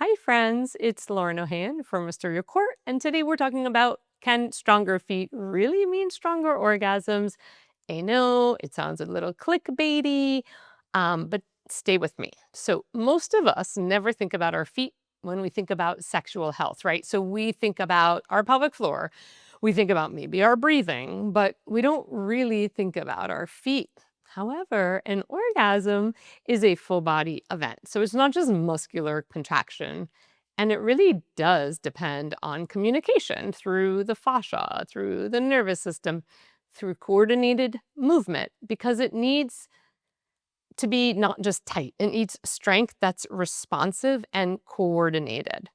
Hi friends, it's Lauren O'Han from Restorative Your Core, and today we're talking about, can stronger feet really mean stronger orgasms? I know it sounds a little clickbaity, but stay with me. So most of us never think about our feet when we think about sexual health, right? So we think about our pelvic floor, we think about maybe our breathing, but we don't really think about our feet. However, an orgasm is a full body event. So it's not just muscular contraction. And it really does depend on communication through the fascia, through the nervous system, through coordinated movement, because it needs to be not just tight, it needs strength that's responsive and coordinated,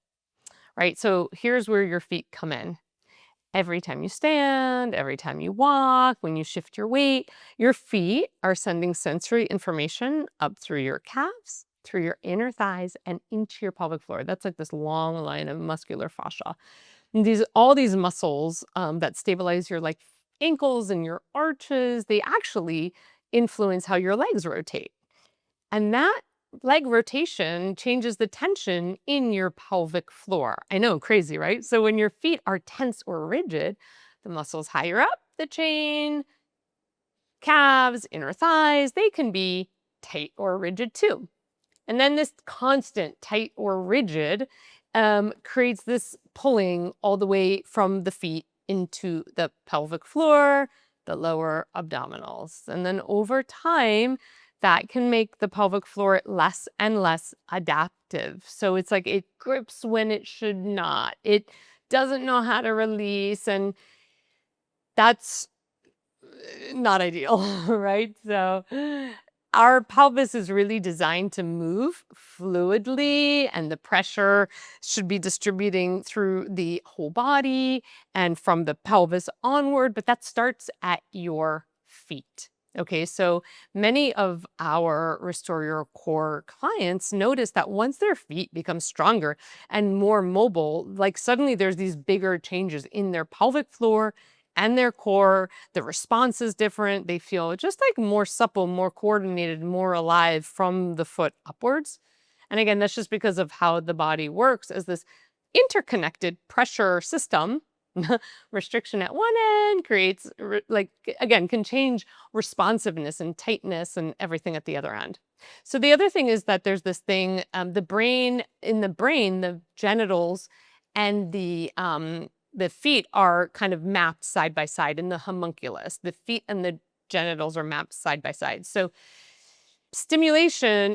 right? So here's where your feet come in. Every time you stand, every time you walk, when you shift your weight, your feet are sending sensory information up through your calves, through your inner thighs, and into your pelvic floor. That's like this long line of muscular fascia. And all these muscles that stabilize your like ankles and your arches, they actually influence how your legs rotate. And that leg rotation changes the tension in your pelvic floor. I know, crazy, right? So when your feet are tense or rigid, the muscles higher up the chain, calves, inner thighs, they can be tight or rigid too. And then this constant tight or rigid creates this pulling all the way from the feet into the pelvic floor, the lower abdominals. And then over time, that can make the pelvic floor less and less adaptive. So it's like it grips when it should not. It doesn't know how to release. And that's not ideal, right? So our pelvis is really designed to move fluidly, and the pressure should be distributing through the whole body and from the pelvis onward, but that starts at your feet. Okay, so many of our Restore Your Core clients notice that once their feet become stronger and more mobile, like suddenly there's these bigger changes in their pelvic floor and their core. The response is different. They feel just like more supple, more coordinated, more alive from the foot upwards. And again, that's just because of how the body works as this interconnected pressure system. Restriction at one end creates, again, can change responsiveness and tightness and everything at the other end. So the other thing is that there's this thing, the brain, the genitals and the feet are kind of mapped side by side in the homunculus. The feet and the genitals are mapped side by side. So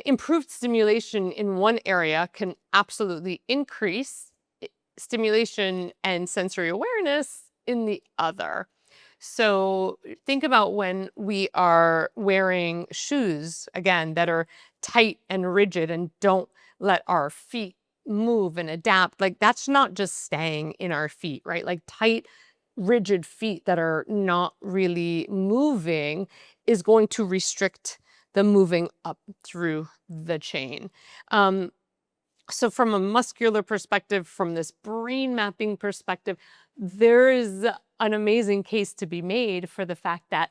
improved stimulation in one area can absolutely increase stimulation and sensory awareness in the other. So think about when we are wearing shoes, again, that are tight and rigid and don't let our feet move and adapt. Like that's not just staying in our feet, right? Like tight, rigid feet that are not really moving is going to restrict the moving up through the chain. So from a muscular perspective, from this brain mapping perspective, there is an amazing case to be made for the fact that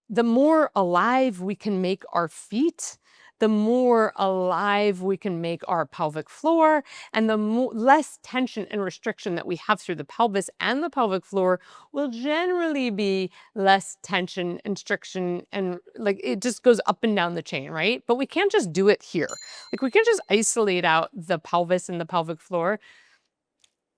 the more alive we can make our feet, the more alive we can make our pelvic floor, and the less tension and restriction that we have through the pelvis and the pelvic floor will generally be less tension and restriction, and like it just goes up and down the chain, right? But we can't just do it here. Like we can't just isolate out the pelvis and the pelvic floor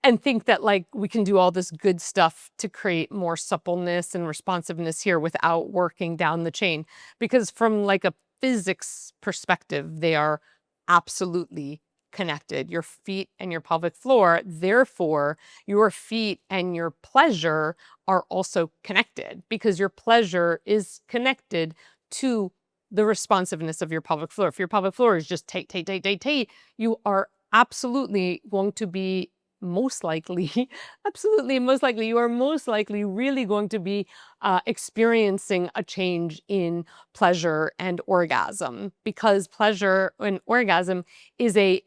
and think that like we can do all this good stuff to create more suppleness and responsiveness here without working down the chain. Because from like a physics perspective, they are absolutely connected. Your feet and your pelvic floor, therefore, your feet and your pleasure are also connected because your pleasure is connected to the responsiveness of your pelvic floor. If your pelvic floor is just tight, tight, tight, tight, tight, you are absolutely going to be most likely, you are most likely really going to be experiencing a change in pleasure and orgasm, because pleasure and orgasm is a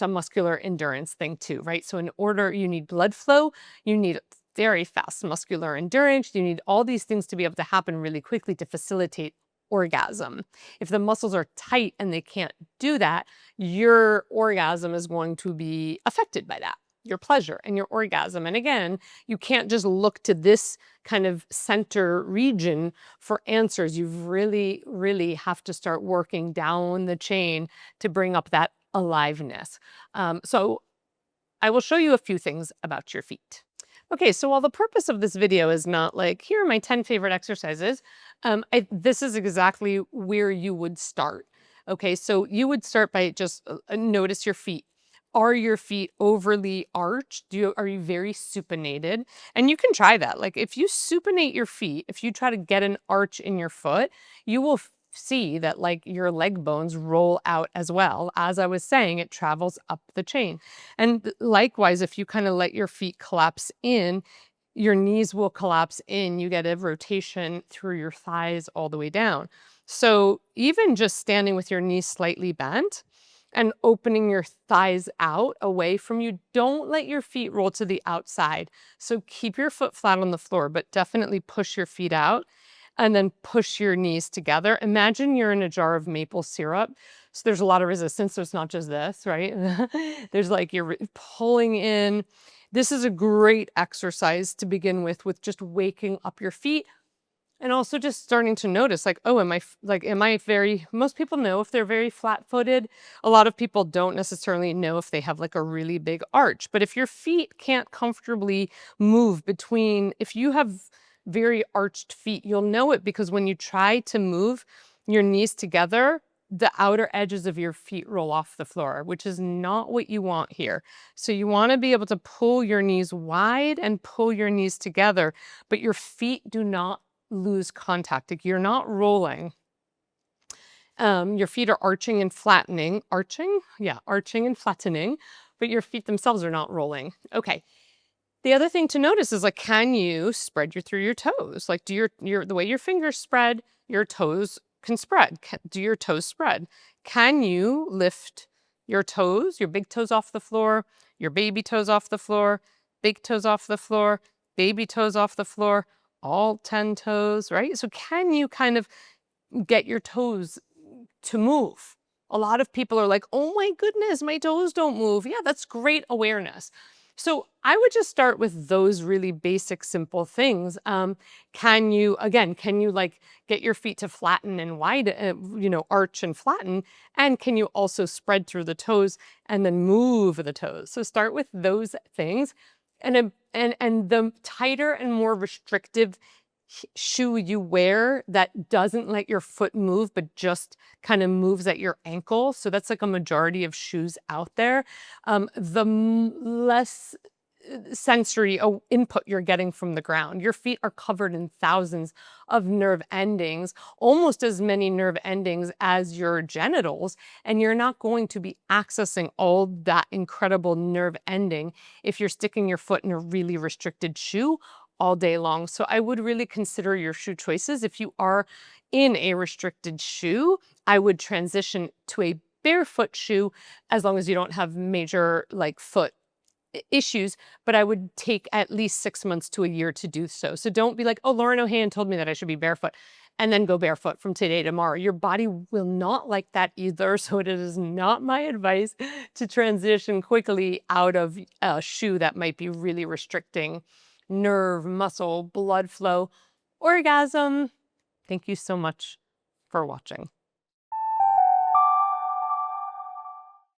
muscular endurance thing too, right? So in order, you need blood flow, you need very fast muscular endurance, you need all these things to be able to happen really quickly to facilitate orgasm. If the muscles are tight and they can't do that, your orgasm is going to be affected by that, your pleasure and your orgasm. And again, you can't just look to this kind of center region for answers. You really have to start working down the chain to bring up that aliveness. So I will show you a few things about your feet. Okay, so while the purpose of this video is not like, here are my 10 favorite exercises, this is exactly where you would start. Okay, so you would start by just notice your feet. Are your feet overly arched? Are you very supinated? And you can try that. Like if you supinate your feet, if you try to get an arch in your foot, you will see that like your leg bones roll out as well. As I was saying, it travels up the chain. And likewise, if you kind of let your feet collapse in, your knees will collapse in. You get a rotation through your thighs all the way down. So even just standing with your knees slightly bent and opening your thighs out away from you, don't let your feet roll to the outside. So keep your foot flat on the floor, but definitely push your feet out and then push your knees together. Imagine you're in a jar of maple syrup. So there's a lot of resistance. So it's not just this, right? There's like you're pulling in. This is a great exercise to begin with just waking up your feet. And also just starting to notice like, oh, most people know if they're very flat-footed. A lot of people don't necessarily know if they have like a really big arch. But if your feet can't comfortably move if you have very arched feet, you'll know it because when you try to move your knees together, the outer edges of your feet roll off the floor, which is not what you want here. So you want to be able to pull your knees wide and pull your knees together, but your feet do not lose contact. Like you're not rolling. Your feet are arching and flattening. Arching? Yeah, arching and flattening, but your feet themselves are not rolling. Okay. The other thing to notice is like, can you spread through your toes? Like do the way your fingers spread, your toes can spread. Do your toes spread? Can you lift your toes, your big toes off the floor, your baby toes off the floor, big toes off the floor, baby toes off the floor, all 10 toes, right? So can you kind of get your toes to move? A lot of people are like, oh my goodness, my toes don't move. Yeah, that's great awareness. So I would just start with those really basic, simple things. Can you like get your feet to flatten and wide, arch and flatten? And can you also spread through the toes and then move the toes? So start with those things. And the tighter and more restrictive shoe you wear that doesn't let your foot move, but just kind of moves at your ankle. So that's like a majority of shoes out there. Less sensory input you're getting from the ground. Your feet are covered in thousands of nerve endings, almost as many nerve endings as your genitals, and you're not going to be accessing all that incredible nerve ending if you're sticking your foot in a really restricted shoe all day long. So I would really consider your shoe choices. If you are in a restricted shoe, I would transition to a barefoot shoe as long as you don't have major like foot issues, but I would take at least 6 months to a year to do so. So don't be like, oh, Lauren O'Han told me that I should be barefoot and then go barefoot from today to tomorrow. Your body will not like that either. So it is not my advice to transition quickly out of a shoe that might be really restricting nerve, muscle, blood flow, orgasm. Thank you so much for watching.